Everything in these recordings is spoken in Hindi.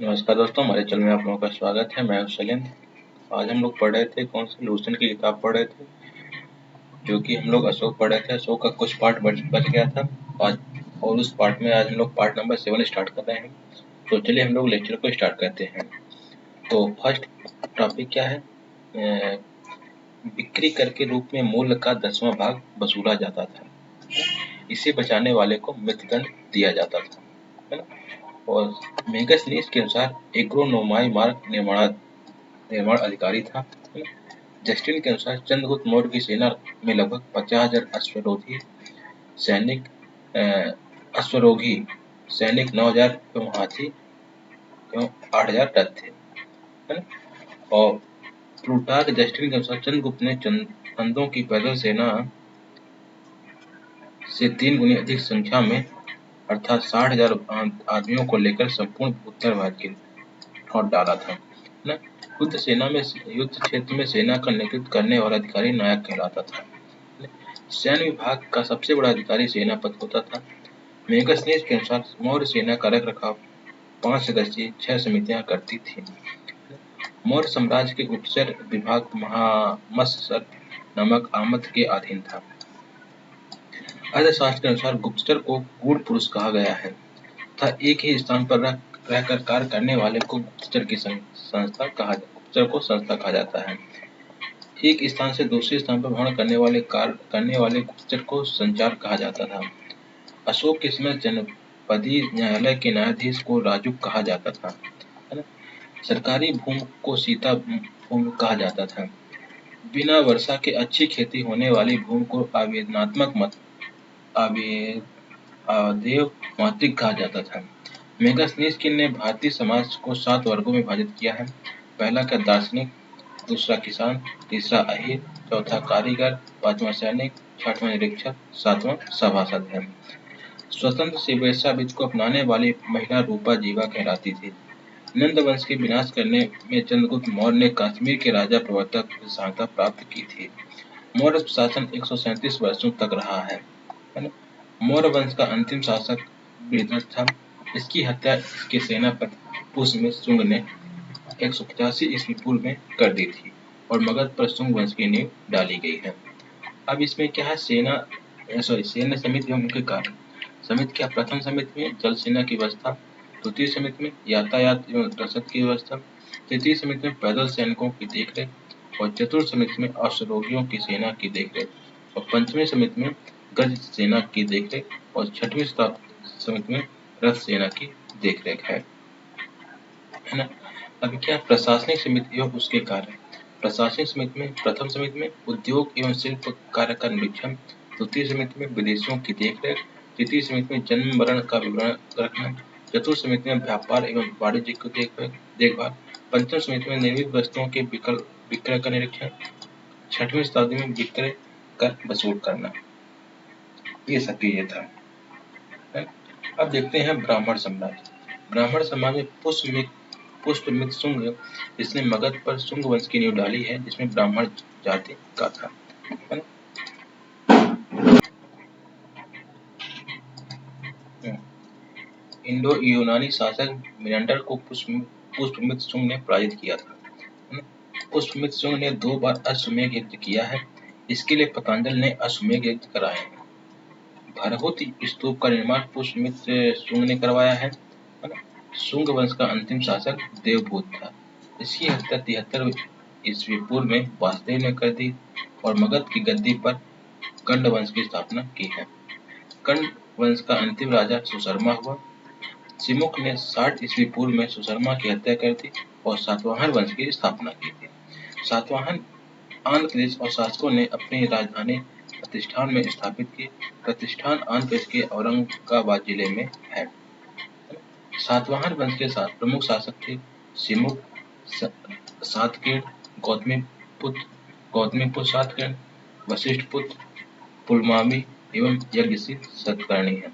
नमस्कार दोस्तों, हमारे चैनल में आप लोगों का स्वागत है। मैं हूं शैलेंद्र। आज हम लोग पढ़ रहे थे कौन सी लूसेंट की किताब पढ़ रहे थे, जो कि हम लोग अशोक पढ़ रहे थे। अशोक का कुछ पार्ट बच गया था आज, और उस पार्ट में आज हम लोग पार्ट नंबर 7 स्टार्ट कर रहे हैं। तो चलिए हम लोग लेक्चर को स्टार्ट करते हैं। तो फर्स्ट टॉपिक क्या है? बिक्री कर के रूप में मूल्य का 10वां भाग वसूला जाता था। इसे बचाने वाले को मृत्युदंड दिया जाता था, है ना। और मेगास्थनीज के अनुसार एग्रोनोमाई मार्ग निर्माण अधिकारी था। जस्टिन के अनुसार चंद्रगुप्त मौर्य की सेना में लगभग 50,000 अश्वरोही सैनिक 9,000 एवं हाथी एवं 8,000 रथ थे, है ना। और प्लूटार्क जस्टिन के अनुसार चंद्रगुप्त ने चंदों की पैदल सेना से 3 गुनी अधिक संख्या में अर्थात 60,000 आदमियों को लेकर संपूर्ण उत्तर भारत की लौट डाला था, है ना। युद्ध क्षेत्र में सेना का नेतृत्व करने वाला अधिकारी नायक कहलाता था। सैन्य विभाग का सबसे बड़ा अधिकारी सेनापति होता था। मेगास्थनीज के अनुसार मौर्य सेना का रखरखाव 5 सदस्यीय 6 समितियां करती थी। मौर्य साम्राज्य के गुप्तचर विभाग महामत्सर नामक आमद के अधीन था। अर्थशास्त्र के अनुसार गुप्तचर को गूढ़ पुरुष कहा गया है तथा एक ही स्थान पर रहकर कार्य करने वाले को गुप्तचर को संस्था कहा जाता है। एक स्थान से दूसरे स्थान पर भ्रमण करने वाले गुप्तचर को संचार कहा जाता था। अशोक के समय जनपदीय न्यायालय के न्यायाधीश को राजुक कहा जाता था, है ना। सरकारी भूमि को सीता भूमि कहा जाता था। बिना वर्षा के अच्छी खेती होने वाली भूमि को अवदेव मात्रिक कहा जाता था। मेगास्थनीज ने भारतीय समाज को 7 वर्गों में विभाजित किया है। पहला का दार्शनिक, दूसरा किसान, तीसरा अहीर, चौथा कारीगर, पांचवा सैनिक, छठवां निरीक्षक, सातवां सभासद है। स्वतंत्र से वेश्यावृत्ति को अपनाने वाली महिला रूपा जीवा कहलाती थी। नंद वंश के विनाश करने में चंद्रगुप्त मौर्य ने कश्मीर के राजा प्रवर्तक से सहायता प्राप्त की थी। मौर्य शासन 137 वर्षों तक रहा है, ना। मौर्य वंश का अंतिम शासक बृहद्रथ था। इसकी हत्या इसके सेनापति पुष्यमित्र शुंग ने 185 ईस्वी पूर्व में कर दी थी और मगध पर शुंग वंश की नींव डाली गई है। अब इसमें क्या है? सैन्य समिति एवं उनके कार्य। समिति क्या? प्रथम समिति में जल सेना की व्यवस्था, द्वितीय समिति में यातायात एवं रसद की व्यवस्था, तृतीय समिति में पैदल सैनिकों की देखरेख और चतुर्थ समिति में अश्वरोहियों की सेना की देखरेख और पंचमी समिति में गज सेना की देखरेख और छठवीं समिति में रथ सेना की देखरेख है ना। अभी क्या? प्रशासनिक समिति एवं उसके कार्य। प्रशासनिक समिति में प्रथम समिति में उद्योग एवं शिल्प कार्य का निरीक्षण, द्वितीय समिति में विदेशियों की देखरेख, तृतीय समिति में जन्म मरण का विवरण रखना, चतुर्थ समिति में व्यापार एवं वाणिज्य की देखभाल, पंचम समिति में निर्मित वस्तुओं के विक्रय का निरीक्षण, छठवीं शताब्दी में विक्रय कर वसूल करना। ये सब चीजें था। अब देखते हैं ब्राह्मण साम्राज्य। ब्राह्मण समाज में पुष्यमित्र शुंग, जिसने मगध पर शुंग वंश की नींव डाली है, जिसमें ब्राह्मण जाति का था, है ना। इंडो यूनानी शासक मिनांडर को पुष्यमित्र शुंग ने पराजित किया था, है ना। पुष्यमित्र शुंग ने 2 बार अश्वमेध यज्ञ किया है। इसके लिए पतंजलि ने अश्वमेध यज्ञ कराए हैं। भरहुति स्तूप का निर्माण पुष्यमित्र शुंग ने करवाया है, ना। शुंग वंश का अंतिम शासक देवभूत था। इसकी हत्या 73 ईस्वी पूर्व में वासुदेव ने कर दी और मगध की गद्दी पर कंड वंश की स्थापना की है। कंड वंश का अंतिम राजा सुशर्मा हुआ। सिमुक ने 60 ईस्वी पूर्व में सुशर्मा की हत्या कर दी और सातवाहन वंश की स्थापना की थी। सातवाहन आंध्र प्रदेश और शासकों ने अपनी राजधानी प्रतिष्ठान में स्थापित की। प्रतिष्ठान आंध्र प्रदेश के औरंगाबाद जिले में है। सातवाहन वंश के प्रमुख शासक थे सिमुक, सातकीर्ण, गौतमीपुत्र सातकर्ण, वशिष्ठपुत्र, पुलमावी एवं यज्ञशील सतकर्णी है।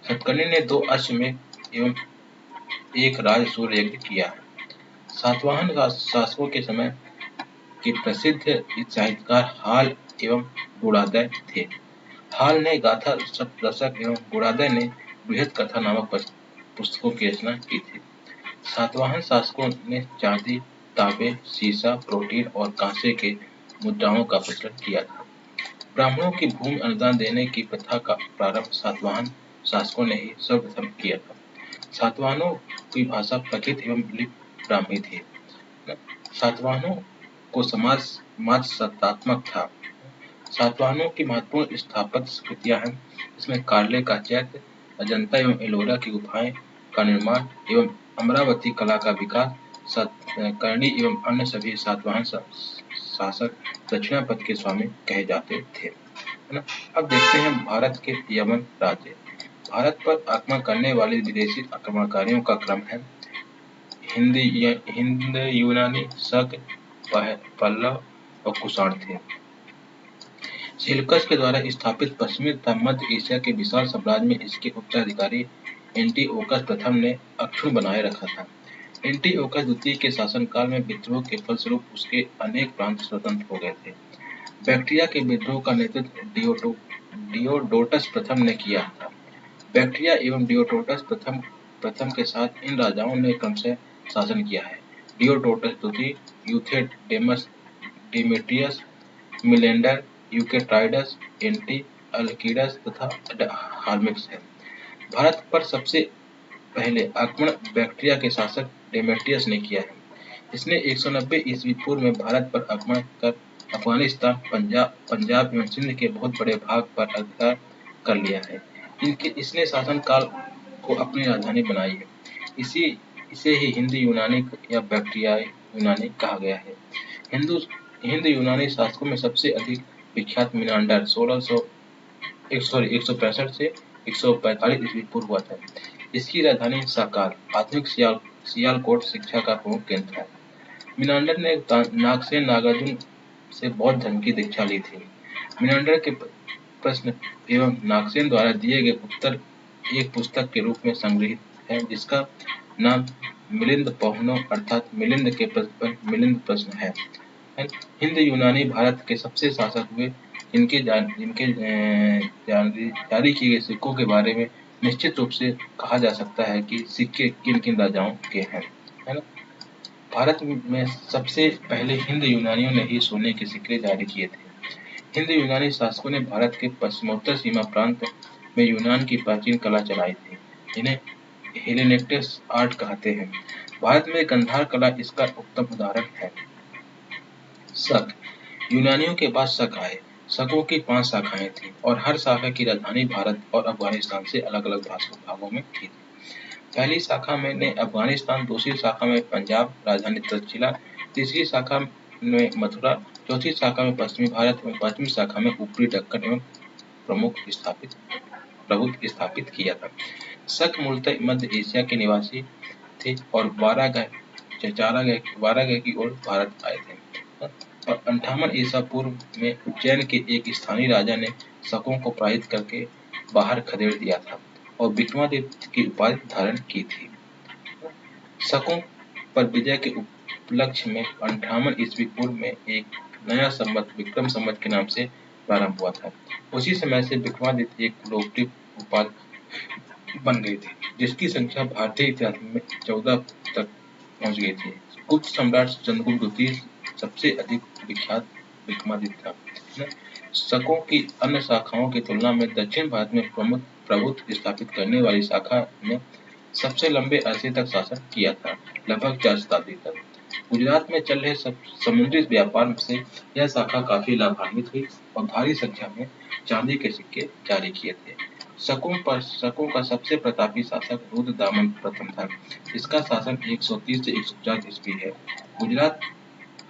सतकर्णी ने 2 अश्वमेध एवं 1 राजसूय यज्ञ किया है। सातवाहन शासकों के समय के प्रसिद्ध साहित्यकार हाल एवं गुणादय थे। हाल ने गाथा सप्तशतक एवं गुणादय ने बृहद कथा नामक पुस्तकों की रचना की थी। सातवाहन शासकों ने चांदी, तांबे, सीसा, प्रोटीन और कांसे के मुद्राओं का प्रचलन किया था। ब्राह्मणों की भूमि अनुदान देने की प्रथा का प्रारंभ सातवाहन शासकों ने ही सर्वप्रथम किया था। सातवाहनों की भाषा प्रकृत एवं लिपि ब्राह्मी थी। सातवाहनों को समाज सत्तात्मक था। सातवाहनों की महत्वपूर्ण स्थापत्य कृतियां हैं, इसमें कार्ले का चैत्य, अजंता एवं एलोरा की गुफाएं का निर्माण एवं अमरावती कला का विकास, सातकर्णी एवं अन्य सभी सातवाहन शासक दक्षिणापथ के स्वामी कहे जाते थे। है ना? अब देखते हैं भारत के यमन राज्य। भारत पर आक्रमण करने वाले विदेशी आक्रमणकारियों का क्रम है। हिंद यूनानी, शक, पल्लव और कुषाण थे। सेल्यूकस के द्वारा स्थापित पश्चिमी तथा मध्य एशिया के विशाल साम्राज्य में इसके उत्तराधिकारी एंटिओकस प्रथम ने अक्षुण्ण बनाए रखा था। एंटिओकस द्वितीय के शासनकाल में विद्रोह के फलस्वरूप उसके अनेक प्रांत स्वतंत्र हो गए थे। बैक्ट्रिया के विद्रोह का नेतृत्व डियोडोटस प्रथम ने किया था। बैक्ट्रिया एवं डियोडोटस प्रथम के साथ इन राजाओं ने क्रमशः शासन किया है। डियोडोटस द्वितीय, यूथेडेमस, डिमेट्रियस, मिलेंडर, यूकेट्राइडस, एंटिअल्कीडस तथा हार्मिक्स है। भारत पर सबसे पहले आक्रमण बैक्ट्रिया के शासक डेमेट्रियस ने किया है। इसने 190 ईस्वी पूर्व में भारत पर आक्रमण कर अफगानिस्तान, पंजाब एवं सिंध के बहुत बड़े भाग पर अधिकार कर लिया है। इसने शासन काल को अपनी राजधानी बनाई है। इसे ही हिंद यूनानी या बैक्ट्रियाई यूनानी कहा गया है। हिंद यूनानी शासकों में सबसे अधिक विख्यात मिनांडर 165 से 145 ईस्वी पूर्व हुआ था। इसकी राजधानी साकार, आधुनिक सियालकोट शिक्षा का प्रमुख केंद्र था। मिनांडर ने नागसेन नागार्जुन से बौद्ध धर्म की दीक्षा ली थी। मिनांडर के प्रश्न एवं नागसेन द्वारा दिए गए उत्तर एक पुस्तक के रूप में संग्रहित है, जिसका नाम मिलिंद पौहनो अर्थात मिलिंद के प्रतिबंध मिलिंद प्रश्न है। हिंद यूनानी भारत के सबसे शासक हुए, जिनके जारी किए गए सिक्कों के बारे में निश्चित रूप से कहा जा सकता है कि सिक्के किन किन राजाओं के हैं। है ना? भारत में सबसे पहले हिंद यूनानियों ने ही सोने के सिक्के जारी किए थे। हिंद यूनानी शासकों ने भारत के पश्चिमोत्तर सीमा प्रांत में यूनान की प्राचीन कला चलाई थी, जिन्हें हेलेनिस्टिक आर्ट कहते हैं। भारत में गंधार कला इसका उत्तम उदाहरण है। शक, यूनानियों के बाद शक आए। शकों की 5 शाखाएं थीं और हर शाखा की राजधानी भारत और अफगानिस्तान से अलग-अलग भागों में थी। पहली शाखा में अफगानिस्तान, दूसरी शाखा में पंजाब, राजधानी तक्षशिला, तीसरी शाखा में मथुरा, चौथी शाखा में पश्चिमी भारत एवं पांचवी शाखा में ऊपरी दक्कन एवं प्रभुत्व स्थापित किया था। शक मूलतः मध्य एशिया के निवासी थे और 12 की ओर भारत आए थे। और 58 ईसा पूर्व में उज्जैन के एक स्थानीय राजा ने शकों को पराजित करके बाहर खदेड़ दिया था और विक्रमादित्य की उपाधि धारण की थी। शकों पर विजय के उपलक्ष्य में 58 ईस्वी पूर्व में एक नया संवत विक्रम संवत के नाम से प्रारंभ हुआ था। उसी समय से विक्रमादित्य एक लोकप्रिय उपाधि बन गई थी, जिसकी संख्या भारतीय इतिहास में 14 तक पहुंच गई थी। गुप्त सम्राट चंद्रगुप्त द्वितीय सबसे अधिक विख्यात विक्रमादित्य था। शकों की अन्य शाखाओं की तुलना में दक्षिण भारत में प्रभुत्व स्थापित करने वाली शाखा ने सबसे लंबे अरसे तक शासन किया था, लगभग 4 शताब्दी तक। गुजरात में चल रहे समुद्री व्यापार से यह शाखा काफी लाभान्वित हुई और भारी संख्या में चांदी के सिक्के जारी किए थे। शकों का सबसे प्रतापी शासक रुद्रदामन प्रथम था। इसका शासन 130 से 150 ईस्वी है। गुजरात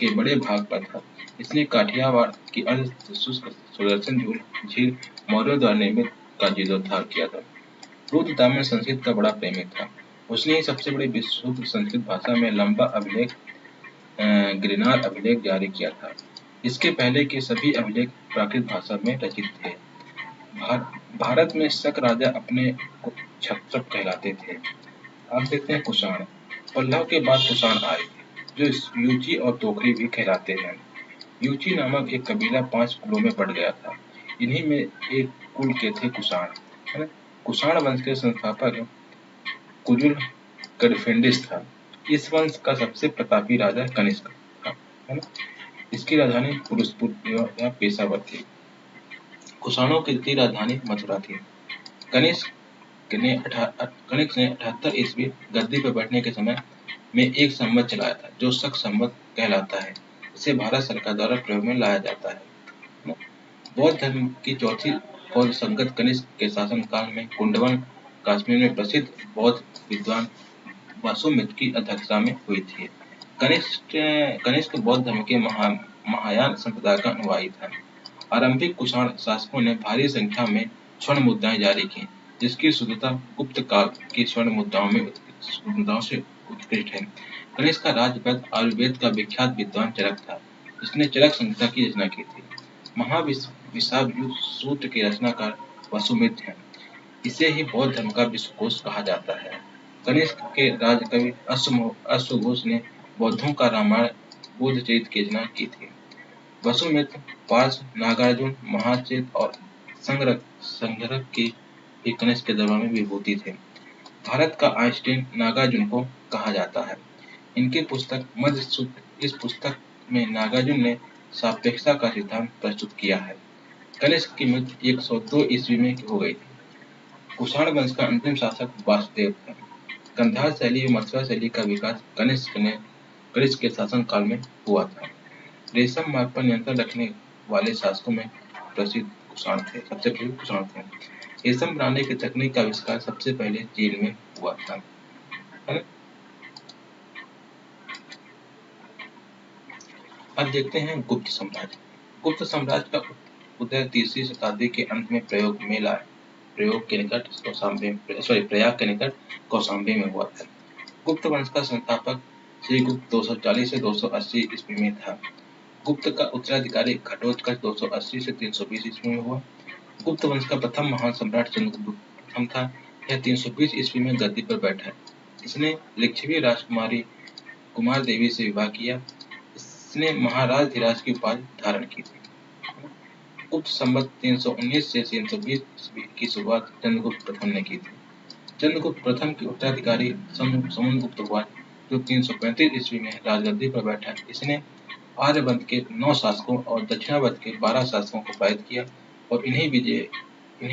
के बड़े भाग पर था। इसने काठियावाड़ की अर्ध शुष्क सुदर्शन झील मौर्यों द्वारा निर्मित का जीर्णोद्धार किया था। रुद्रदामन संस्कृत का बड़ा प्रेमी था। उसने ही सबसे बड़ी विश्व संस्कृत भाषा में लंबा अभिलेख गिरनार अभिलेख जारी किया था। इसके पहले के सभी अभिलेख प्राकृत भाषा में रचित थे। भारत में शक राजा अपने को क्षत्रप कहलाते थे। अब देखते हैं कुषाण। पल्लव के बाद कुषाण आए, जो यूची और तोखरी भी कहलाते हैं। यूची नामक एक कबीला 5 कुलों में बढ़ गया था। इन्हीं में एक कुल के थे कुषाण। कुषाण वंश के संस्थापक कुजुल करफेंडिस था। इस वंश का सबसे प्रतापी राजा कनिष्क था, है ना। इसकी राजधानी पुरुषपुर या पेशावर थी। कुषाणों की द्वितीय राजधानी मथुरा थी। कनिष्क ने 78 ईस्वी गद्दी पर बैठने के समय में एक संवत चलाया था, जो शक संवत कहलाता है। इसे भारत सरकार द्वारा प्रयोग में लाया जाता है। बौद्ध धर्म की चौथी और संगत कनिष्क के शासन काल में कुंडवन कश्मीर में प्रसिद्ध बौद्ध विद्वान वसुमित्र की अध्यक्षता में हुई थी। कनिष्क बौद्ध धर्म के महायान संप्रदाय का अनुयायी था। आरंभिक कुषाण शासकों ने भारी संख्या में स्वर्ण मुद्राएं जारी की, जिसकी शुद्धता गुप्त काल की स्वर्ण मुद्राओं से उत्कृष्ट है। कनिष्क का राजवैद्य आयुर्वेद का विख्यात विद्वान चरक था, जिसने चरक संहिता की रचना की थी। महाविषायुध सूत्र के रचनाकार वसुमित्र हैं। इसे ही बौद्ध धर्म का विश्वकोश कहा जाता है। कनिष्क के राजकवि अश्वघोष ने बौद्धों का रामायण बोधचरित की रचना की थी। वसुमित्र पार्श्व नागार्जुन महाचेत और संगरक की भी कनिष्क के दरबार में विभूति थे। भारत का आइंस्टीन नागार्जुन को कहा जाता है। इनकी पुस्तक मध्य सूत्र, इस पुस्तक में नागार्जुन ने सापेक्षता का सिद्धांत प्रस्तुत किया है। कनिष्क की मृत्यु 102 ईस्वी में हो गई थी। कुषाण वंश का अंतिम शासक वासुदेव था। कंधार शैली और मथुरा शैली का विकास कनिष्क के शासन काल में हुआ था। रेशम मार्ग पर नियंत्रण रखने वाले शासकों में प्रसिद्ध कुषाण थे, सबसे प्रसिद्ध कुषाण थे। रेशम बनाने की तकनीक का आविष्कार सबसे पहले चीन में हुआ था, है ना। अब देखते हैं गुप्त साम्राज्य। गुप्त साम्राज्य का उदय तीसरी शताब्दी के अंत में प्रयाग के निकट कौशाम्बी में हुआ था। गुप्त वंश का संस्थापक श्रीगुप्त 240 से 280 ईस्वी में था। गुप्त का उत्तराधिकारी घटोत्कच 280 से 320 ईस्वी में हुआ। गुप्त वंश का प्रथम महान सम्राट चंद्रगुप्त प्रथम था। यह 320 ईस्वी में गद्दी पर बैठा। इसने लिच्छवी राजकुमारी कुमार देवी से विवाह किया। इसने महाराजधिराज की उपाधि धारण की थी। गुप्त संवत 319 से 320 ईस्वी की शुरुआत चंद्रगुप्त प्रथम ने की थी। चंद्रगुप्त प्रथम के उत्तराधिकारी समुद्रगुप्त हुआ, जो 335 ईस्वी में राजगद्दी पर बैठा। इसने आर्यवर्त के 9 शासकों और दक्षिणावर्त के 12 शासकों को पराजित किया और इन्हीं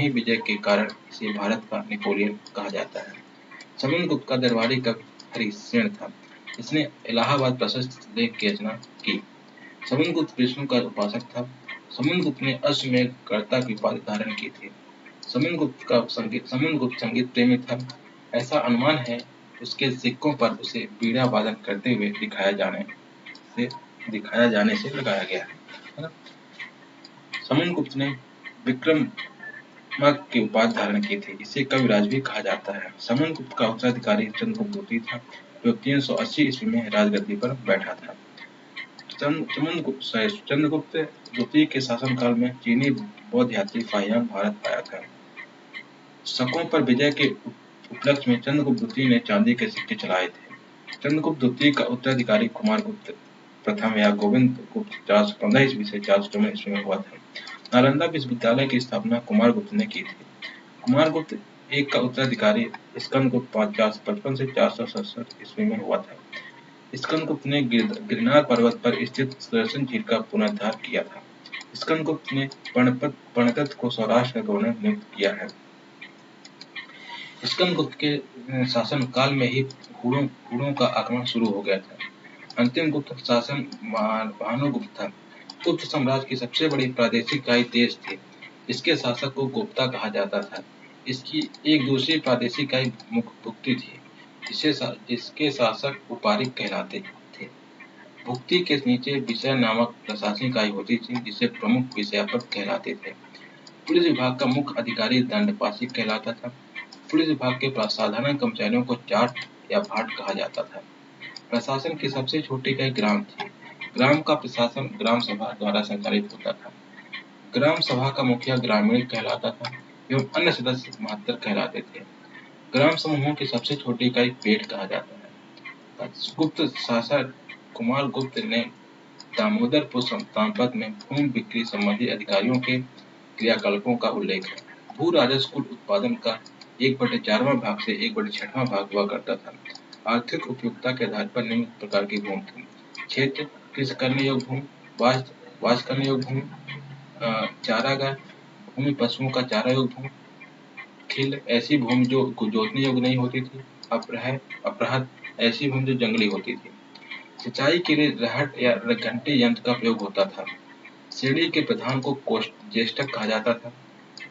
विजय के कारण इसे भारत का नेपोलियन कहा जाता है। समुद्रगुप्त का दरबारी कवि हरिसेन था। इसने इलाहाबाद प्रशस्त लेख की रचना की। समुद्रगुप्त विष्णु का उपासक था। समुद्रगुप्त ने अश्वमेध कर्ता की उपाधि धारण की थी। समुद्रगुप्त संगीत प्रेमी था। ऐसा अनुमान है उसके सिक्कों पर उसे बीड़ा वादन करते हुए दिखाया जाने से लगाया गया है ना। समुद्रगुप्त ने विक्रमक की उपाधि धारण की थी। इसे कविराज भी कहा जाता है। समुद्रगुप्त का उत्तराधिकारी चंद्रगुप्त द्वितीय था, जो 380 ईस्वी में राजगद्दी पर बैठा था। चंद्रगुप्त द्वितीय के शासनकाल में चीनी बौद्ध यात्री फाहियान भारत आया था। शकों पर विजय के उपलक्ष्य में चंद्रगुप्त द्वितीय ने चांदी के सिक्के चलाए थे। चंद्रगुप्त द्वितीय का उत्तराधिकारी कुमारगुप्त प्रथम या गोविंद गुप्त 415 ईस्वी से 454 ईस्वी में हुआ था। नालंदा विश्वविद्यालय की स्थापना कुमारगुप्त ने की थी। कुमारगुप्त एक का उत्तराधिकारी स्कंदगुप्त 455 से 467 ईस्वी में हुआ था। स्कंदगुप्त ने गिरनार पर्वत पर स्थित सुदर्शन झील का पुनरुद्धार किया था। स्कंदगुप्त ने प्रणतत को सौराष्ट्र का गवर्नर नियुक्त किया है। स्कंदगुप्त के शासन काल में ही हूणों का आक्रमण शुरू हो गया था। अंतिम गुप्त शासन भानुगुप्त था। गुप्त साम्राज्य की सबसे बड़ी प्रादेशिक इकाई देश थी। इसके शासक को गुप्ता कहा जाता था। इसकी एक दूसरी प्रादेशिक इकाई भुक्ति थी। इसके शासक उपारिक कहलाते थे। भुक्ति के नीचे विषय नामक प्रशासनिक इकाई होती थी, जिसे प्रमुख विषयापद कहलाते थे। पुलिस विभाग का मुख्य अधिकारी दंडपाशी कहलाता था। पुलिस विभाग के साधारण कर्मचारियों को जाट या भाट कहा जाता था। प्रशासन की सबसे छोटी इकाई ग्राम थी। ग्राम का प्रशासन ग्राम सभा द्वारा संचालित होता था। ग्राम सभा का मुखिया ग्रामीण कहलाता था एवं अन्य सदस्य महत्तर कहलाते थे। ग्राम समूहों की सबसे छोटी इकाई पेट कहा जाता है। गुप्त शासक कुमार गुप्त ने दामोदरपुर संस्थानपद में भूमि बिक्री संबंधी अधिकारियों के क्रियाकलापों का उल्लेख है। भू राजस्व कुल उत्पादन का 1/4वां भाग से 1/6वां भाग हुआ करता था। आर्थिक उपयोगिता के आधार पर निम्न प्रकार की भूमि थी: क्षेत्र, कृषि करने योग्य भूमि, वास करने योग्य भूमि, चारागाह, भूमि पशुओं का चारा योग्य भूमि, खिल, ऐसी भूमि जो जोतने योग्य नहीं होती थी, अपराध, ऐसी भूमि जो जंगली होती थी। सिंचाई के लिए रहट या घंटे यंत्र का प्रयोग होता था। श्रेणी के प्रधान को ज्येष्ठक कहा जाता था।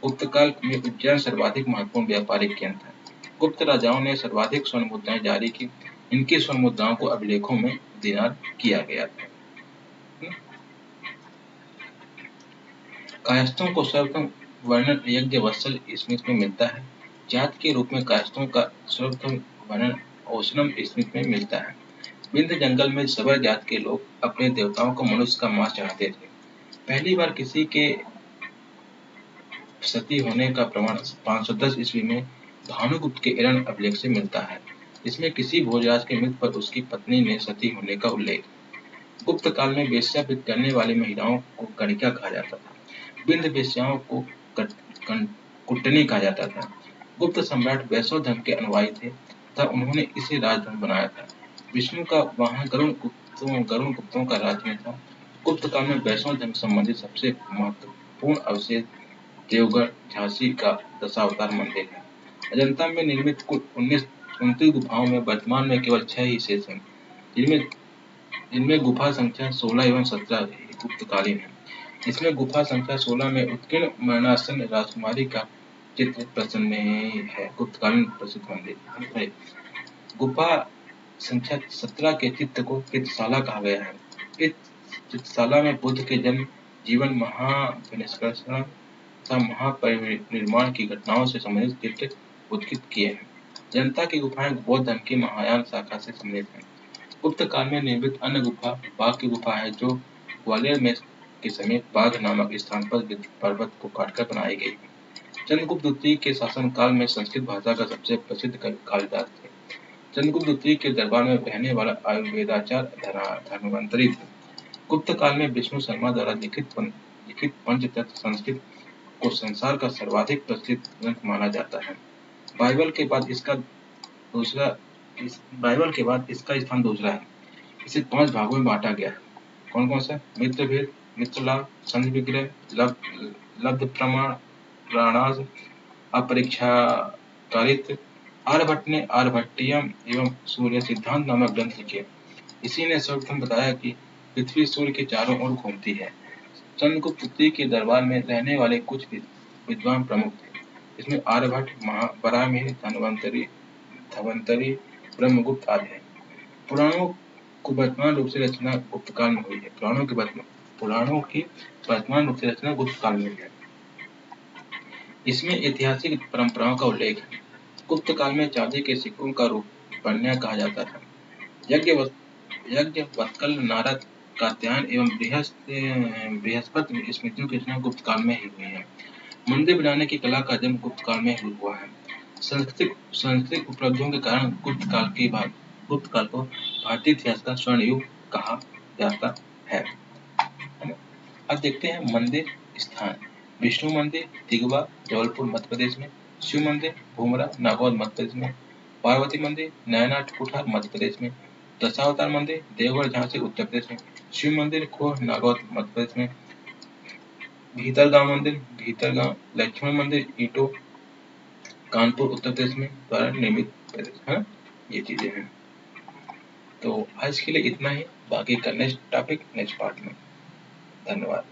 गुप्त काल में उज्जैन सर्वाधिक महत्वपूर्ण व्यापारिक केंद्र था। गुप्त राजाओं ने सर्वाधिक स्वर्ण मुद्राएं जारी की। इनकी स्वर्ण मुद्राओं को अभिलेखों में दिनार किया गया था। कायस्थों को सर्वप्रथम वर्णन यज्ञवत्सल स्मृति में मिलता है। जात के रूप में कायस्थों का सर्वप्रथम वर्णन ओशनम स्मृति में मिलता है। विंध्य जंगल में सबर जात के लोग अपने देवताओं को मनुष्य का मांस चढ़ाते थे। पहली बार किसी के सती होने का प्रमाण 510 ईस्वी में भानुगुप्त के एरन अभिलेख से मिलता है। इसमें किसी भोजराज के मृत्यु पर उसकी पत्नी ने सती होने का उल्लेख। गुप्त काल में वेश्यावृत्ति करने वाली महिलाओं को गणिका कहा जाता था। विंध्य वेश्याओं को कुट्टनी कहा जाता था। गुप्त सम्राट वैष्णव धर्म के अनुयायी थे तथा उन्होंने इसे राजधर्म बनाया था। विष्णु का वहां गरुण गुप्तों का राज्य में था। गुप्त काल में वैष्णव धर्म संबंधित सबसे महत्वपूर्ण अवशेष देवगढ़ झांसी का दशावतार मंदिर है। अजंता में निर्मित कुल 29 गुफाओं में वर्तमान में केवल 6 ही शेष हैं। इनमें गुफा संख्या 16 एवं 17 गुप्तकालीन है। इसमें गुफा संख्या 16 में उत्कीर्ण मरणासन राजकुमारी का चित्र प्रसन्न है। गुप्तकालीन प्रसिद्ध मंदिर। गुफा संख्या 17 के चित्र को चित्रशाला कहा गया है। इस चित्रशाला में बुद्ध के जन्म, जीवन, महाविनिष्कर्षण तथा महापरिनिर्वाण की घटनाओं से संबंधित चित्र उत्कित किए हैं। जनता की गुफाएं बौद्ध धर्म की महायान शाखा से संबंधित हैं। गुप्त काल में निर्मित अन्य गुफा बाघ की गुफा है, जो ग्वालियर में के समीप बाघ नामक स्थान पर पर्वत को काटकर बनाई गई है। चंद्रगुप्त द्वितीय के शासनकाल में संस्कृत भाषा का सबसे प्रसिद्ध कवि कालिदास थे। चंद्रगुप्त द्वितीय के दरबार में रहने वाला आयुर्वेदाचार्य धन्वंतरी थे। गुप्त काल में विष्णु शर्मा द्वारा लिखित पंचतत्व संस्कृत को संसार का सर्वाधिक प्रसिद्ध ग्रंथ माना जाता है। बाइबल के बाद इसका स्थान दूसरा है। इसे 5 भागों में बांटा गया है। कौन कौन सा? मित्रभेद, मित्रलाभ, संधि विग्रह, लब्ध प्रमाण, प्राणाज, अपरीक्षाकारित। आर्यभट्ट ने आर्यभट्टियम एवं सूर्य सिद्धांत नामक ग्रंथ लिखे। इसी ने सर्वप्रथम बताया कि पृथ्वी सूर्य के चारों ओर घूमती है। चंद्रगुप्त द्वितीय के दरबार में रहने वाले कुछ विद्वान प्रमुख थे। इसमें आर्यभट्ट, वराहमिहिर, धन्वंतरी, ब्रह्मगुप्त आदि हैं। पुराणों को वर्तमान रूप से रचना गुप्त काल में हुई है। पुराणों की वर्तमान रूप से रचना गुप्त काल में हुई है। इसमें ऐतिहासिक परंपराओं का उल्लेख है। गुप्त काल में चांदी के सिक्कों का रूप पण्य कहा जाता था। यज्ञवत्कल, नारद, कात्यायन एवं बृहस्पति स्मृतियों की रचना गुप्त काल में ही हुई है। मंदिर बनाने की कला का जन्म गुप्त काल में हुआ है। सांस्कृतिक उपलब्धियों के कारण गुप्त काल को भारतीय इतिहास का स्वर्ण युग कहा जाता है। अब देखते हैं मंदिर स्थान। विष्णु मंदिर दिगवा जबलपुर मध्य प्रदेश में, शिव मंदिर भूमरा नागौद मध्य प्रदेश में, पार्वती मंदिर नयनाट कुठार मध्य प्रदेश में, दशावतार मंदिर देवगढ़ झांसी उत्तर प्रदेश में, शिव मंदिर खोह नागौद मध्य प्रदेश में, भीतरगांव लक्ष्मण मंदिर ईटो कानपुर उत्तर प्रदेश में द्वारा निर्मित प्रदेश है। ये चीजें हैं। तो आज के लिए इतना ही, बाकी का नेक्स्ट टॉपिक नेक्स्ट पार्ट में। धन्यवाद।